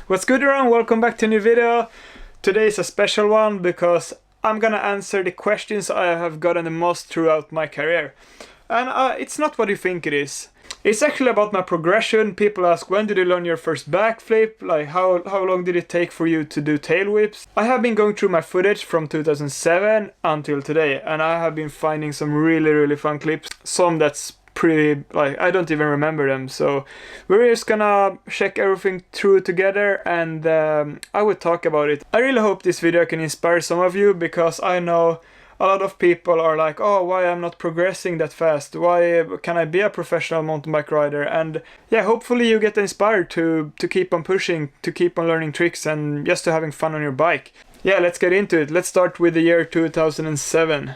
What's good everyone, welcome back to a new video. Today is a special one because I'm gonna answer the questions I have gotten the most throughout my career. And it's not what you think it is. It's actually about my progression. People ask, when did you learn your first backflip? Like how long did it take for you to do tail whips? I have been going through my footage from 2007 until today, and I have been finding some really fun clips. Some that's pretty, like, I don't even remember them, so we're just gonna check everything through together and I will talk about it. I really hope this video can inspire some of you, because I know a lot of people are like, oh, why I'm not progressing that fast? Why can I be a professional mountain bike rider? And yeah, hopefully you get inspired to keep on pushing, to keep on learning tricks and just to having fun on your bike. Yeah, let's get into it. Let's start with the year 2007.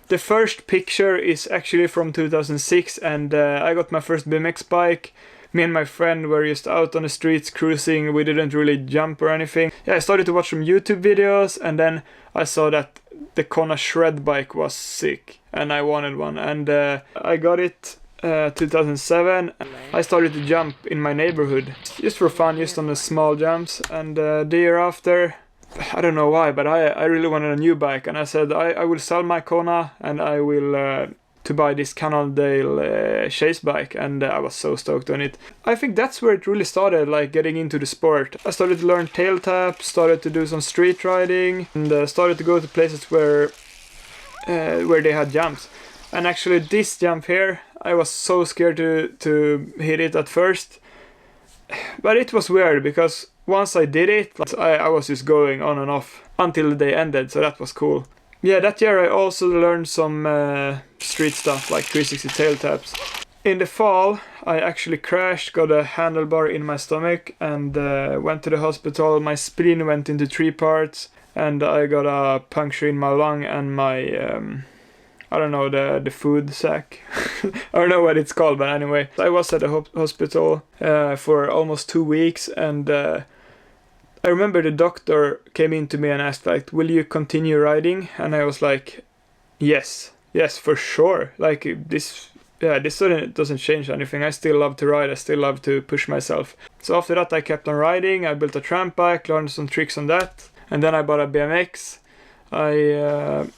The first picture is actually from 2006, and I got my first BMX bike. Me and my friend were just out on the streets cruising. We didn't really jump or anything. Yeah, I started to watch some YouTube videos, and then I saw that the Kona Shred bike was sick, and I wanted one. And I got it 2007. I started to jump in my neighborhood, just for fun, just on the small jumps. And the year after, I don't know why, but I really wanted a new bike, and I said I will sell my Kona and I will to buy this Cannondale chase bike, and I was so stoked on it. I think that's where it really started, like getting into the sport. I started to learn tail tap, started to do some street riding, and started to go to places where they had jumps. And actually this jump here, I was so scared to hit it at first, but it was weird because once I did it, I was just going on and off until the day ended, so that was cool. Yeah, that year I also learned some street stuff like 360 tail taps. In the fall, I actually crashed, got a handlebar in my stomach, and went to the hospital. My spleen went into 3 parts, and I got a puncture in my lung and my I don't know, the food sac. I don't know what it's called, but anyway. I was at the hospital for almost 2 weeks, and I remember the doctor came in to me and asked, like, will you continue riding? And I was like, yes, for sure. Like, this doesn't change anything. I still love to ride, I still love to push myself. So after that I kept on riding. I built a tramp bike, learned some tricks on that, and then I bought a BMX. I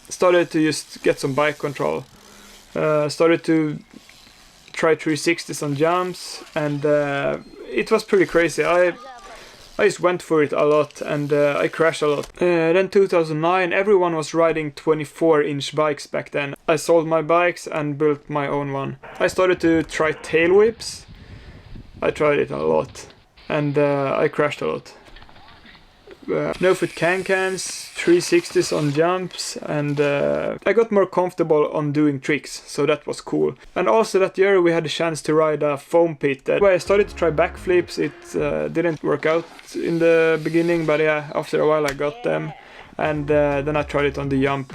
started to just get some bike control. Started to try 360s on jumps, and it was pretty crazy. I just went for it a lot, and I crashed a lot. Then 2009, everyone was riding 24-inch bikes back then. I sold my bikes and built my own one. I started to try tail whips. I tried it a lot, and I crashed a lot. No-foot can-cans, 360s on jumps, and I got more comfortable on doing tricks, so that was cool. And also that year we had a chance to ride a foam pit. Where I started to try backflips. It didn't work out in the beginning, but yeah, after a while I got them, and then I tried it on the jump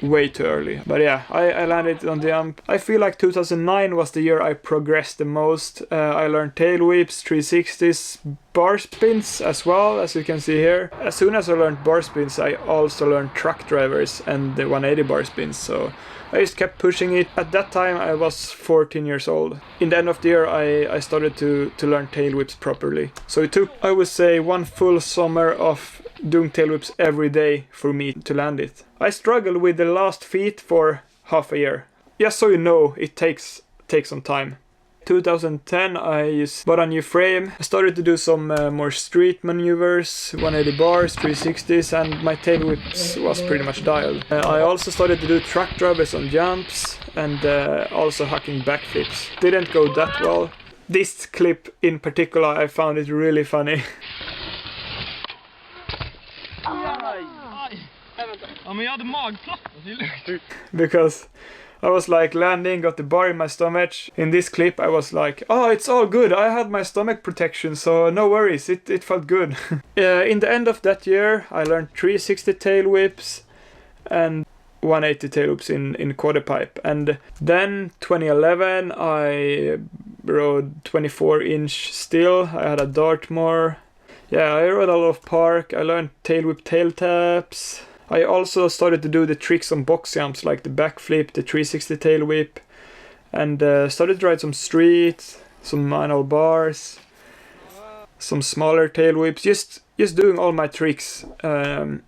way too early. But yeah, I landed on the jump. I feel like 2009 was the year I progressed the most. I learned tail whips, 360s, bar spins as well, as you can see here. As soon as I learned bar spins, I also learned truck drivers and the 180 bar spins, so I just kept pushing it. At that time I was 14 years old. In the end of the year I started to learn tail whips properly. So it took, I would say, 1 full summer of doing tail whips every day for me to land it. I struggled with the last feet for half a year. Just so you know, it takes some time. 2010 I just bought a new frame. I started to do some more street maneuvers, 180 bars, 360s, and my tail whips was pretty much dialed. I also started to do truck drivers on jumps, and also hacking backflips. Didn't go that well. This clip in particular, I found it really funny. Because I was like landing, got the bar in my stomach. In this clip I was like, oh, it's all good, I had my stomach protection, so no worries, it felt good. In the end of that year I learned 360 tail whips and 180 tail whips in quarter pipe. And then 2011 I rode 24-inch still. I had a Dartmoor. Yeah, I rode a lot of park. I learned tail whip tail taps. I also started to do the tricks on box jumps, like the backflip, the 360 tail whip, and started to ride some street, some manual bars. some smaller tail whips, just doing all my tricks and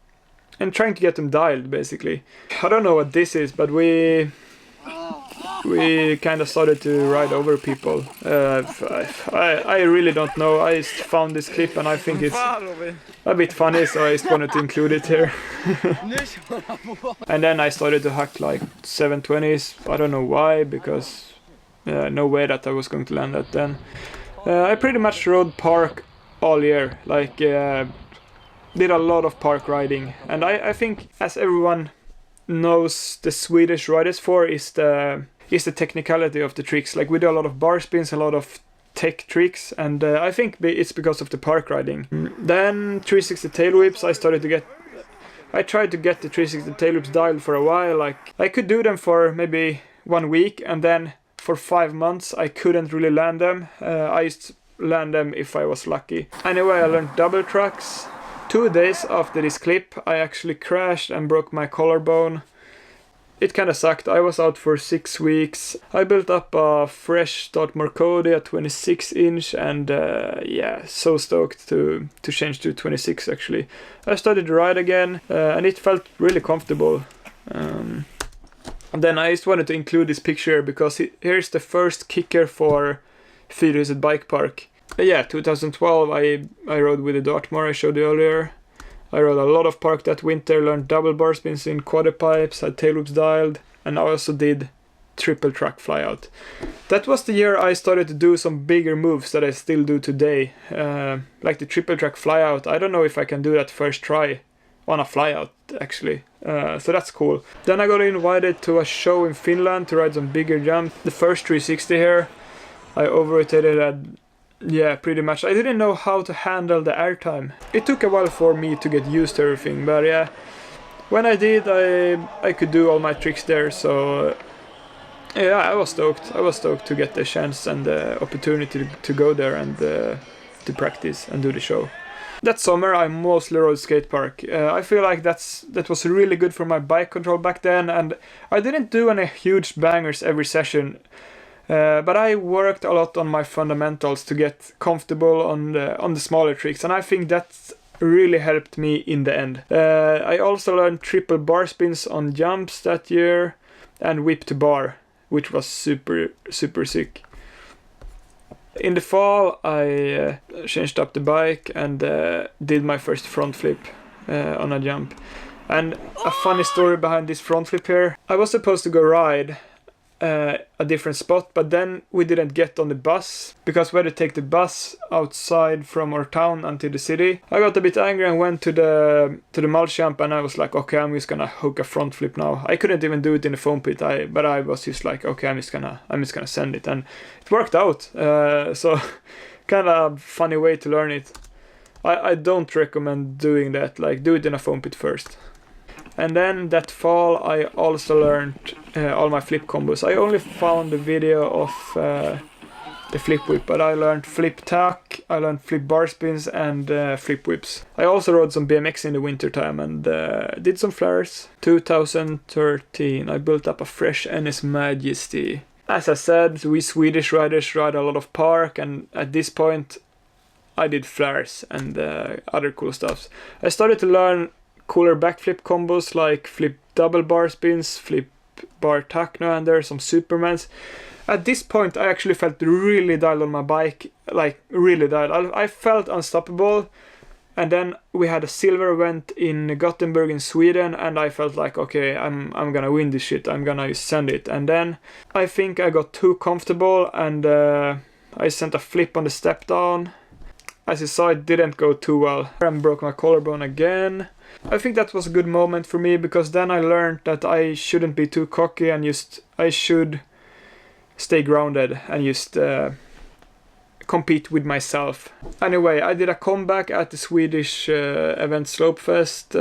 trying to get them dialed basically. I don't know what this is, but we kind of started to ride over people. I really don't know. I just found this clip and I think it's a bit funny, so I just wanted to include it here. And then I started to hack like 720s. I don't know why, because no way that I was going to land that then. I pretty much rode park all year, like did a lot of park riding. And I think, as everyone knows, the Swedish riders for is the technicality of the tricks. Like we do a lot of bar spins, a lot of tech tricks, and I think it's because of the park riding. Then 360 tail whips, I tried to get the 360 tail whips dialed for a while. Like I could do them for maybe 1 week, and then for 5 months I couldn't really land them. I used to land them if I was lucky. Anyway, I learned double trucks. 2 days after this clip I actually crashed and broke my collarbone. It kinda sucked. I was out for 6 weeks. I built up a fresh Dartmoor Cody, a 26-inch, and yeah, so stoked to change to 26 actually. I started to ride again, and it felt really comfortable. And then I just wanted to include this picture because here's the first kicker for Fyrhuset Bike Park. Yeah, 2012 I rode with the Dartmoor I showed you earlier. I rode a lot of park that winter, learned double bar spins in quadrupipes, had tail whips dialed, and I also did triple track flyout. That was the year I started to do some bigger moves that I still do today, like the triple track flyout. I don't know if I can do that first try on a flyout actually, so that's cool. Then I got invited to a show in Finland to ride some bigger jumps. The first 360 here, I overrotated at, yeah, pretty much. I didn't know how to handle the airtime. It took a while for me to get used to everything, but yeah, when I did, I could do all my tricks there, so yeah, I was stoked. I was stoked to get the chance and the opportunity to go there and to practice and do the show. That summer I mostly rode skate park. I feel like that was really good for my bike control back then, and I didn't do any huge bangers every session. But I worked a lot on my fundamentals to get comfortable on the smaller tricks, and I think that really helped me in the end. I also learned triple bar spins on jumps that year and whip to bar, which was super sick. In the fall I changed up the bike and did my first front flip on a jump. And a funny story behind this front flip here. I was supposed to go ride a different spot, but then we didn't get on the bus because we had to take the bus outside from our town until the city. I got a bit angry and went to the mulch jump, and I was like, okay, I'm just gonna hook a front flip now. I couldn't even do it in the foam pit, but I was just like, okay, I'm just gonna send it, and it worked out. So kind of funny way to learn it. I don't recommend doing that. Like, do it in a foam pit first. And then that fall I also learned all my flip combos. I only found the video of the flip whip, but I learned flip tack, I learned flip bar spins and flip whips. I also rode some BMX in the winter time and did some flares. 2013 I built up a fresh NS Majesty. As I said, we Swedish riders ride a lot of park, and at this point I did flares and other cool stuff. I started to learn cooler backflip combos like flip double bar spins, flip bar tack no-hander, some Supermans. At this point I actually felt really dialed on my bike, like really dialed. I felt unstoppable, and then we had a silver event in Gothenburg in Sweden and I felt like, okay, I'm gonna win this shit, I'm gonna send it. And then I think I got too comfortable and I sent a flip on the step down. As you saw, it didn't go too well and broke my collarbone again. I think that was a good moment for me because then I learned that I shouldn't be too cocky and I should stay grounded and just compete with myself. Anyway, I did a comeback at the Swedish event Slopefest,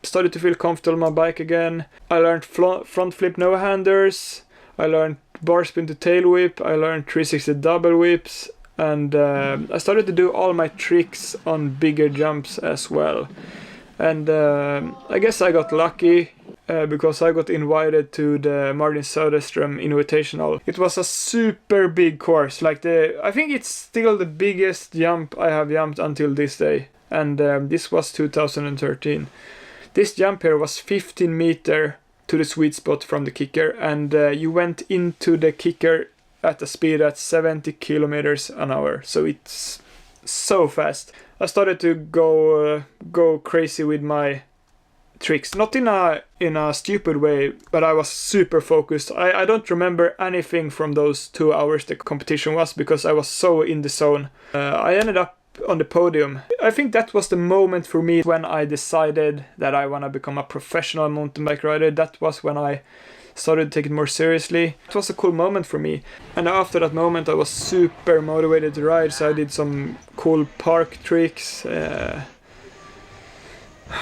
started to feel comfortable on my bike again. I learned front flip no-handers, I learned bar spin to tail whip, I learned 360 double whips, and I started to do all my tricks on bigger jumps as well. And I guess I got lucky. because I got invited to the Martin Söderström Invitational. It was a super big course, like I think it's still the biggest jump I have jumped until this day, and this was 2013. This jump here was 15 meter to the sweet spot from the kicker, and you went into the kicker at a speed at 70 kilometers an hour, so it's so fast. I started to go crazy with my tricks, not in a stupid way, but I was super focused. I don't remember anything from those 2 hours the competition was, because I was so in the zone. I ended up on the podium. I think that was the moment for me when I decided that I want to become a professional mountain bike rider. That was when I started to take it more seriously. It was a cool moment for me, and after that moment I was super motivated to ride, so I did some cool park tricks,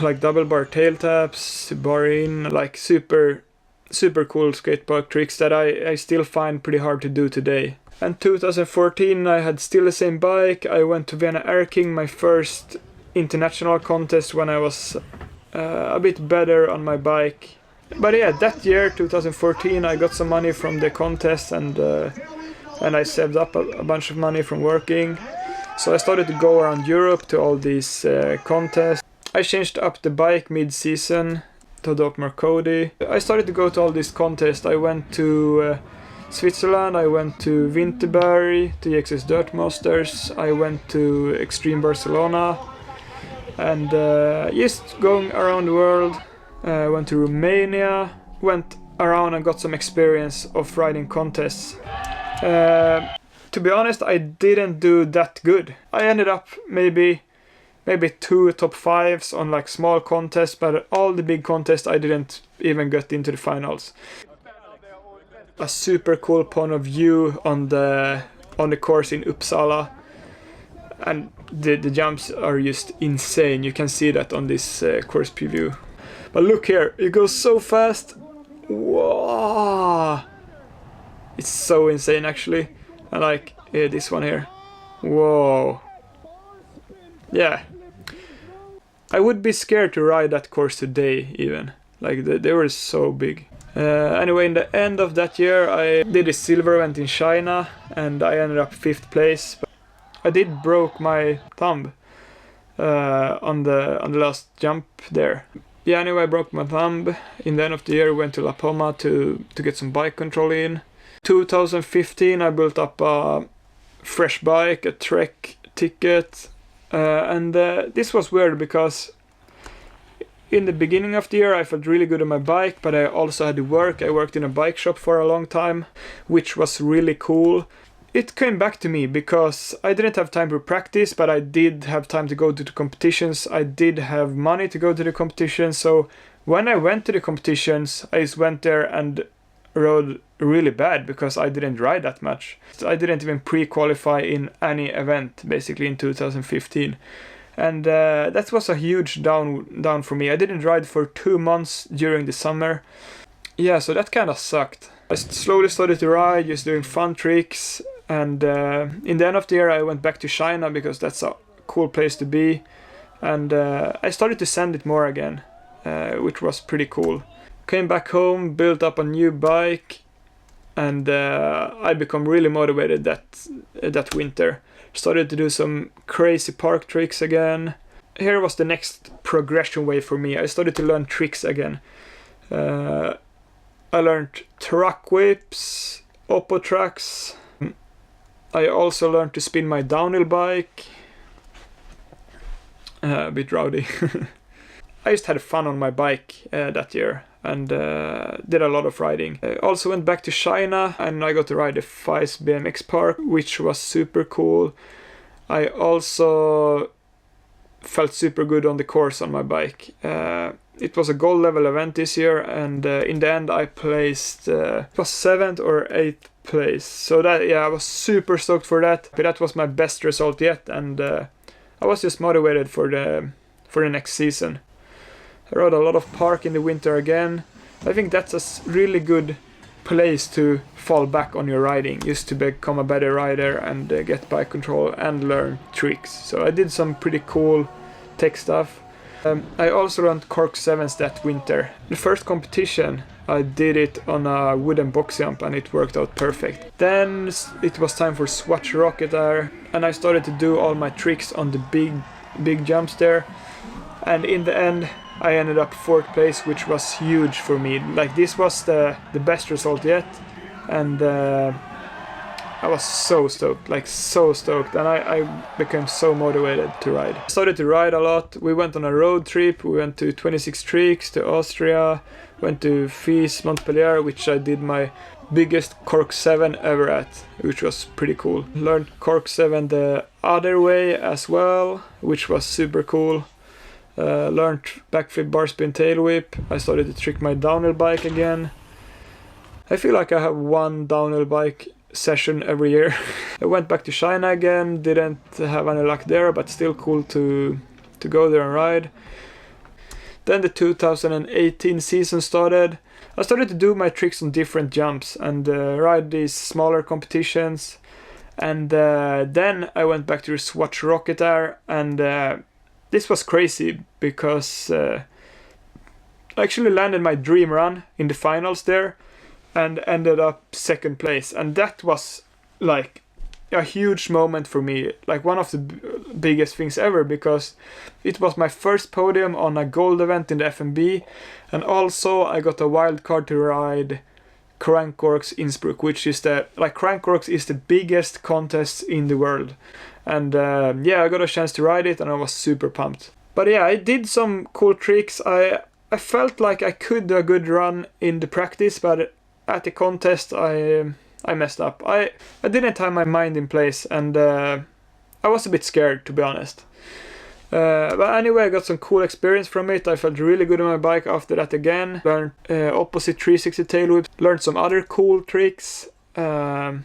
like double bar tail taps, bar in, like super cool skate park tricks that I still find pretty hard to do today. And 2014 I had still the same bike. I went to Vienna Air King, my first international contest, when I was a bit better on my bike. But yeah, that year, 2014, I got some money from the contest, and I saved up a bunch of money from working. So I started to go around Europe to all these contests. I changed up the bike mid-season to the Opmar Cody. I started to go to all these contests. I went to Switzerland, I went to Winterberg, to XS Dirt Masters, I went to Extreme Barcelona, and just going around the world. Went to Romania, went around and got some experience of riding contests. To be honest, I didn't do that good. I ended up maybe 2 top 5s on like small contests, but all the big contests I didn't even get into the finals. A super cool point of view on the course in Uppsala, and the jumps are just insane. You can see that on this course preview. But look here, it goes so fast. Whoa! It's so insane actually. And like, yeah, this one here. Whoa. Yeah. I would be scared to ride that course today even. Like, they were so big. Anyway, in the end of that year I did a silver event in China, and I ended up 5th place. But I did broke my thumb on the last jump there. Yeah, anyway, I broke my thumb. In the end of the year, went to La Poma to get some bike control in. 2015, I built up a fresh bike, a Trek ticket. And this was weird because in the beginning of the year, I felt really good on my bike, but I also had to work. I worked in a bike shop for a long time, which was really cool. It came back to me because I didn't have time to practice, but I did have time to go to the competitions. I did have money to go to the competitions, so when I went to the competitions, I just went there and rode really bad because I didn't ride that much. I didn't even pre-qualify in any event, basically, in 2015. And that was a huge down for me. I didn't ride for 2 months during the summer. Yeah, so that kind of sucked. I slowly started to ride, just doing fun tricks. And in the end of the year I went back to China because that's a cool place to be. And I started to sand it more again, which was pretty cool. Came back home, built up a new bike, and I became really motivated that winter. Started to do some crazy park tricks again. Here was the next progression wave for me. I started to learn tricks again. I learned truck whips, oppo tracks. I also learned to spin my downhill bike. A bit rowdy. I just had fun on my bike that year and did a lot of riding. I also went back to China and I got to ride the FICE BMX Park, which was super cool. I also felt super good on the course on my bike. It was a gold level event this year, and in the end I placed it was 7th or 8th place. So that, yeah, I was super stoked for that. But that was my best result yet, and I was just motivated for the next season. I rode a lot of park in the winter again. I think that's a really good place to fall back on your riding, just to become a better rider and get bike control and learn tricks. So I did some pretty cool tech stuff. I also learned cork 7s that winter. The first competition I did it on a wooden box jump and it worked out perfect. Then it was time for Swatch Rocket Air and I started to do all my tricks on the big jumps there, and in the end I ended up 4th place, which was huge for me. Like, this was the best result yet, and I was so stoked, like so stoked, and I became so motivated to ride. I started to ride a lot. We went on a road trip, we went to 26 Tricks, to Austria, went to Fils, Montpellier, which I did my biggest cork 7 ever at, which was pretty cool. Learned cork 7 the other way as well, which was super cool. Learned backflip, bar spin, tail whip. I started to trick my downhill bike again. I feel like I have one downhill bike session every year. I went back to China again, didn't have any luck there, but still cool to go there and ride. Then the 2018 season started. I started to do my tricks on different jumps and ride these smaller competitions. And then I went back to Swatch Rocket Air, and this was crazy because I actually landed my dream run in the finals there and ended up 2nd place, and that was like a huge moment for me, like one of the biggest things ever, because it was my first podium on a gold event in the FMB, and also I got a wild card to ride Crankworx Innsbruck, which is Crankworx is the biggest contest in the world, and yeah, I got a chance to ride it and I was super pumped. But yeah, I did some cool tricks. I felt like I could do a good run in the practice, but at the contest I messed up. I didn't have my mind in place, and I was a bit scared, to be honest. But anyway, I got some cool experience from it. I felt really good on my bike after that again. Learned opposite 360 tail whips. Learned some other cool tricks. Yeah,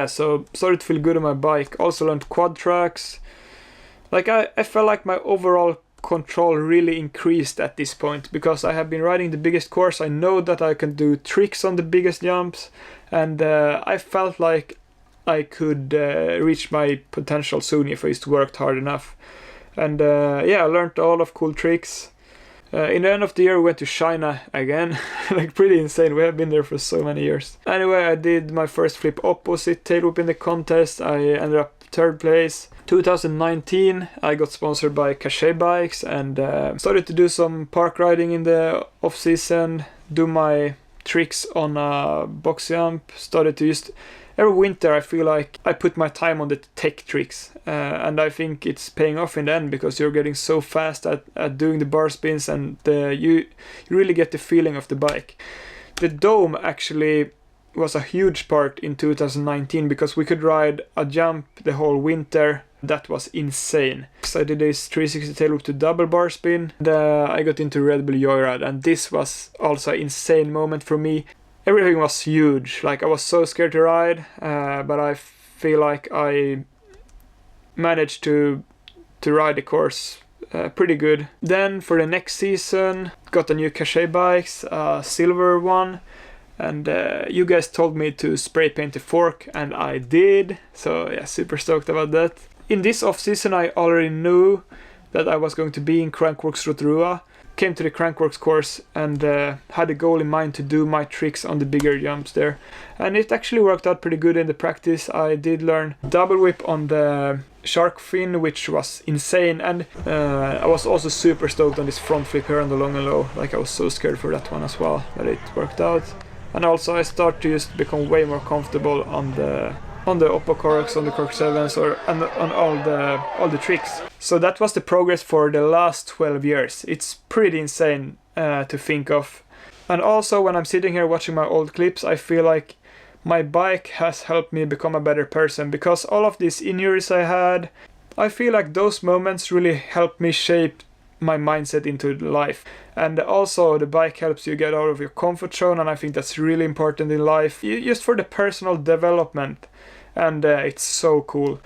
so started to feel good on my bike. Also learned quad tracks. Like, I felt like my overall control really increased at this point, because I have been riding the biggest course. I know that I can do tricks on the biggest jumps, and I felt like I could reach my potential soon if I just worked hard enough. And yeah, I learned a lot of cool tricks. In the end of the year we went to China again. Like, pretty insane, we have been there for so many years. Anyway, I did my first flip opposite tail whip in the contest. I ended up 3rd place. 2019 I got sponsored by Cachet Bikes and started to do some park riding in the off season, do my tricks on a box jump. Started to just every winter I feel like I put my time on the tech tricks, and I think it's paying off in the end, because you're getting so fast at doing the bar spins, and you really get the feeling of the bike. The dome actually was a huge part in 2019, because we could ride a jump the whole winter. That was insane. So I did this 360 tail whip to double bar spin. I got into Red Bull Joyride, and this was also an insane moment for me. Everything was huge. Like, I was so scared to ride, but I feel like I managed to ride the course pretty good. Then for the next season, got a new Cachet Bikes, silver one. And you guys told me to spray paint the fork, and I did. So yeah, super stoked about that. In this off season I already knew that I was going to be in Crankworx Rotorua. Came to the Crankworx course and had a goal in mind to do my tricks on the bigger jumps there. And it actually worked out pretty good in the practice. I did learn double whip on the shark fin, which was insane. And I was also super stoked on this front flip here on the long and low. Like, I was so scared for that one as well, but it worked out. And also I start to just become way more comfortable on the Oppo corks, on the cork 7s, and on all the tricks. So that was the progress for the last 12 years. It's pretty insane to think of. And also, when I'm sitting here watching my old clips, I feel like my bike has helped me become a better person, because all of these injuries I had, I feel like those moments really helped me shape my mindset into life. And also the bike helps you get out of your comfort zone, and I think that's really important in life, just for the personal development. And it's so cool.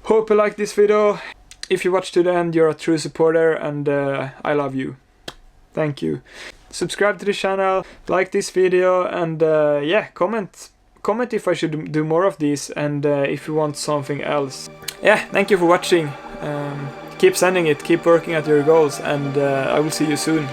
Hope you like this video. If you watch to the end, you're a true supporter, and I love you. Thank you. Subscribe to the channel, like this video, and yeah, comment if I should do more of these, and if you want something else. Yeah, thank you for watching. keep sending it, keep working at your goals, and I will see you soon.